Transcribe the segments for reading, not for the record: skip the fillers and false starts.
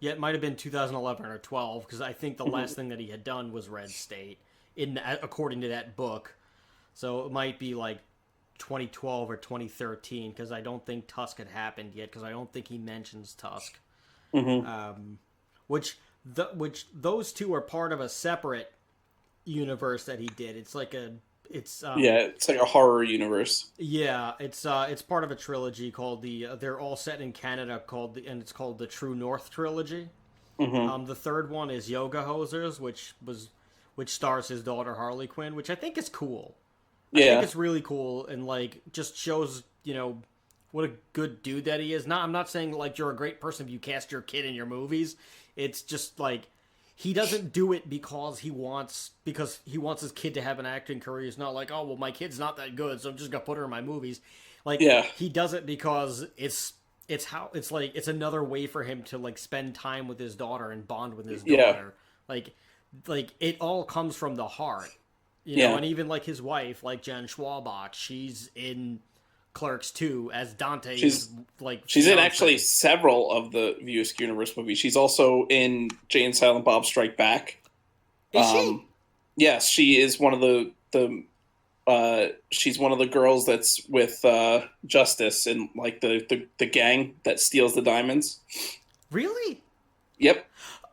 Yeah, it might have been 2011 or 12 because I think the last thing that he had done was Red State, according to that book. So it might be like 2012 or 2013 because I don't think Tusk had happened yet because I don't think he mentions Tusk. Which those two are part of a separate universe that he did. It's like it's like a horror universe. yeah, it's part of a trilogy called they're all set in Canada and it's called the True North trilogy. The third one is Yoga Hosers, which stars his daughter Harley Quinn, which I think is cool. I think it's really cool and like just shows, what a good dude that he is. I'm not saying like you're a great person if you cast your kid in your movies. It's just like he doesn't do it because he wants his kid to have an acting career. It's not like, oh well, my kid's not that good, so I'm just gonna put her in my movies. Like he does it because it's another way for him to like spend time with his daughter and bond with his daughter. Like it all comes from the heart. And even like his wife, like Jen Schwalbach, she's in Clerks 2 as Dante. She's in actually several of the View Askewniverse movies. She's also in Jay and Silent Bob Strike Back. Is she? Yes, she is one of she's one of the girls that's with Justice in like the gang that steals the diamonds. Really? Yep.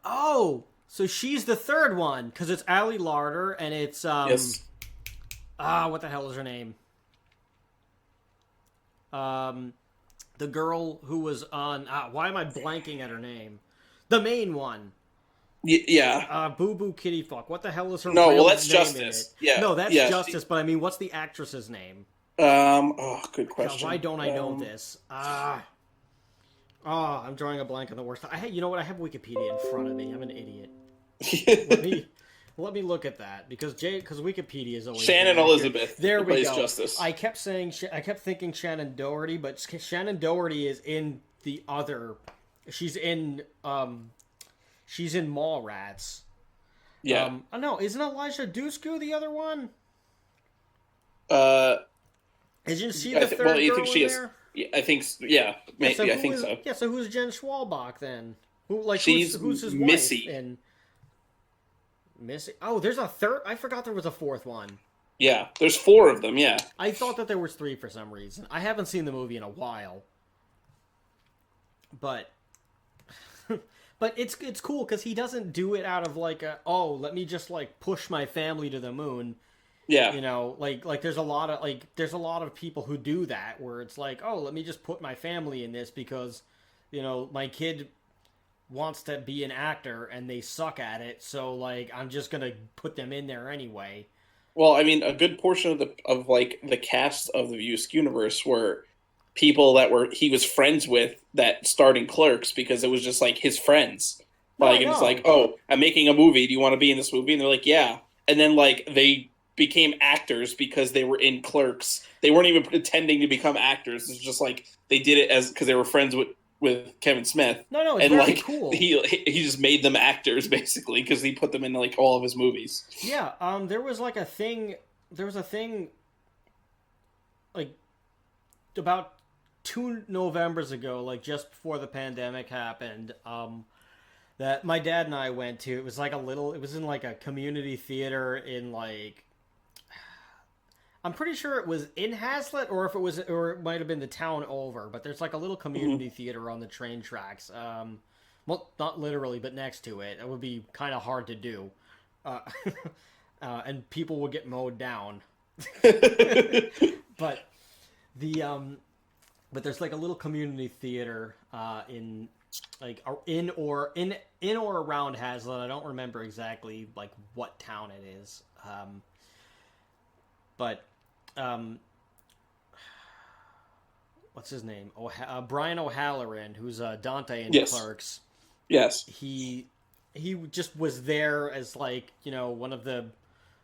Oh, so she's the third one because it's Ali Larder and it's yes. What the hell is her name? The girl who was on. Why am I blanking at her name? The main one. Yeah. Boo Boo Kitty Fuck. What the hell is her? No, well that's name Justice. Yeah. No, that's Justice. But I mean, what's the actress's name? Good question. Why don't I know this? I'm drawing a blank on the worst. You know what? I have Wikipedia in front of me. I'm an idiot. Let me look at that because Wikipedia is always Shannon Elizabeth. There we go. Justice. I kept thinking Shannon Doherty, but Shannon Doherty is in the other. She's in Mallrats. Yeah. No, isn't Elijah Dushku the other one? Isn't she the third girl you think she is? there? Yeah, I think. Yeah, maybe. I think so. Yeah. So who's Jen Schwalbach then? She's who's his Missy. wife? And Missy. Oh, there's a third. I forgot there was a fourth one. Yeah, there's 4 of them. Yeah. I thought that there was 3 for some reason. I haven't seen the movie in a while, but it's cool because he doesn't do it out of like let me just like push my family to the moon. Yeah. Like there's a lot of people who do that where it's like, oh, let me just put my family in this because, my kid wants to be an actor and they suck at it, so like I'm just gonna put them in there anyway. Well, I mean, a good portion of the cast of the View Askewniverse were people that he was friends with that starred in Clerks because it was just like his friends. Like it's like, oh, I'm making a movie. Do you want to be in this movie? And they're like, yeah. And then like they became actors because they were in Clerks. They weren't even pretending to become actors. It's just like they did it because they were friends with Kevin Smith. No, it's and very like cool. He just made them actors basically because he put them in like all of his movies. Yeah, there was a thing like about 2 Novembers ago, like just before the pandemic happened, that my dad and I went to. It was in like a community theater in like, I'm pretty sure it was in Hazlitt, or it might have been the town over. But there's like a little community theater on the train tracks. Well, not literally, but next to it. It would be kind of hard to do, and people would get mowed down. But but there's like a little community theater in or around Hazlitt. I don't remember exactly like what town it is. But what's his name? Brian O'Halloran, who's Dante in Clerks. Yes. He just was there as like, one of the,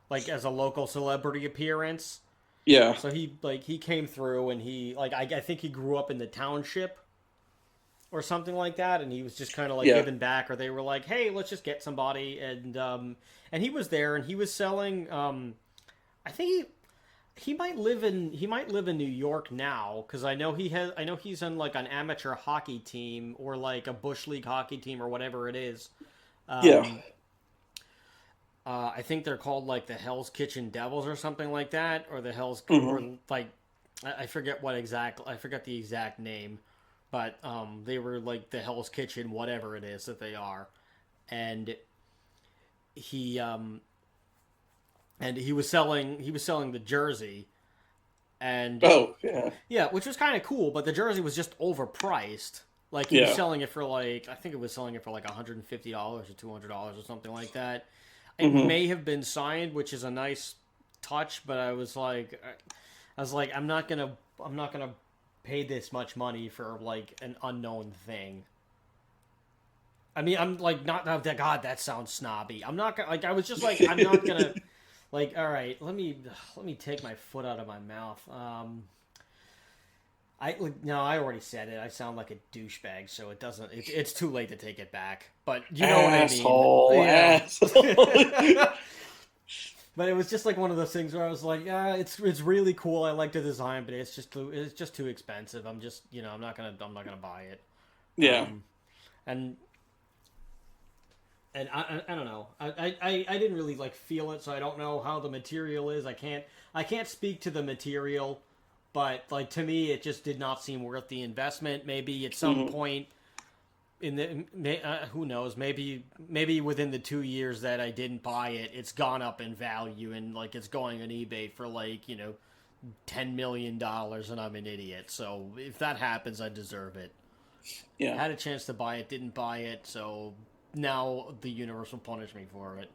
like as a local celebrity appearance. Yeah. So he came through and I think he grew up in the township or something like that, and he was just kind of like giving back, or they were like, hey, let's just get somebody, and he was there and he was selling I think he might live in New York now, because I know he's on like an amateur hockey team or like a bush league hockey team or whatever it is. Yeah. I think they're called like the Hell's Kitchen Devils or something like that, or the Hell's or like I forget I forget the exact name, but they were like the Hell's Kitchen, whatever it is that they are, and he he was selling the jersey, and yeah, which was kind of cool, but the jersey was just overpriced. Like he was selling it for like, I think it was selling it for like $150 or $200 or something like that. It may have been signed, which is a nice touch, but I was like, I'm not gonna pay this much money for like an unknown thing. I mean, I'm like, not God, that sounds snobby. I'm not gonna, like, I was just like, I'm not gonna, like, all right, let me take my foot out of my mouth. No, I already said it. I sound like a douchebag, so it doesn't. It's too late to take it back. But you know asshole, what I mean. asshole. But it was just like one of those things where I was like, yeah, it's really cool. I like the design, but it's just too expensive. I'm just, I'm not gonna buy it. Yeah. And I don't know. I didn't really like feel it, so I don't know how the material is. I can't speak to the material. But like, to me, it just did not seem worth the investment. Maybe at some point in the who knows? Maybe within the 2 years that I didn't buy it, it's gone up in value and like it's going on eBay for like $10 million, and I'm an idiot. So if that happens, I deserve it. Yeah. I had a chance to buy it, didn't buy it, so now the universe will punish me for it.